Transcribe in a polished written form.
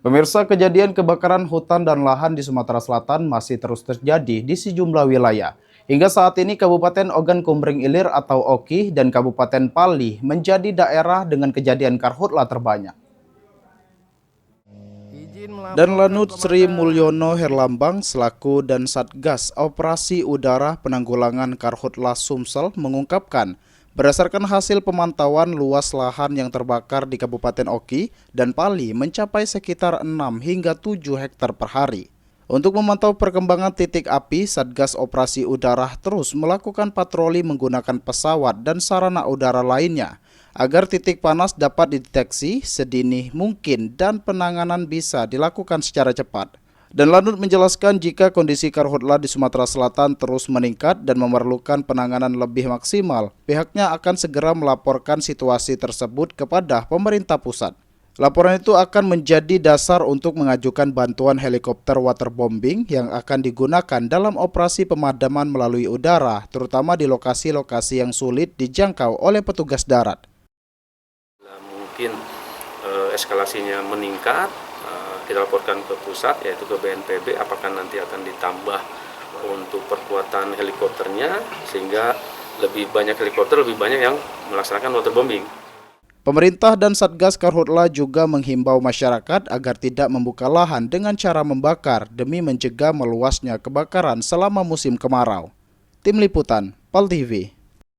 Pemirsa, kejadian kebakaran hutan dan lahan di Sumatera Selatan masih terus terjadi di sejumlah wilayah. Hingga saat ini Kabupaten Ogan Komering Ilir atau Oki dan Kabupaten Pali menjadi daerah dengan kejadian karhutla terbanyak. Dan Lanut Sri Mulyono Herlambang selaku dan Satgas Operasi Udara Penanggulangan Karhutla Sumsel mengungkapkan, berdasarkan hasil pemantauan luas lahan yang terbakar di Kabupaten Oki dan Pali mencapai sekitar 6 hingga 7 hektar per hari. Untuk memantau perkembangan titik api, Satgas Operasi Udara terus melakukan patroli menggunakan pesawat dan sarana udara lainnya agar titik panas dapat dideteksi sedini mungkin dan penanganan bisa dilakukan secara cepat. Dan Lanut menjelaskan jika kondisi karhutla di Sumatera Selatan terus meningkat dan memerlukan penanganan lebih maksimal, pihaknya akan segera melaporkan situasi tersebut kepada pemerintah pusat. Laporan itu akan menjadi dasar untuk mengajukan bantuan helikopter waterbombing yang akan digunakan dalam operasi pemadaman melalui udara, terutama di lokasi-lokasi yang sulit dijangkau oleh petugas darat. Mungkin eskalasinya meningkat, kita laporkan ke pusat yaitu ke BNPB apakah nanti akan ditambah untuk perkuatan helikopternya sehingga lebih banyak helikopter, lebih banyak yang melaksanakan waterbombing. Pemerintah dan Satgas Karhutla juga menghimbau masyarakat agar tidak membuka lahan dengan cara membakar demi mencegah meluasnya kebakaran selama musim kemarau. Tim Liputan, PAL TV.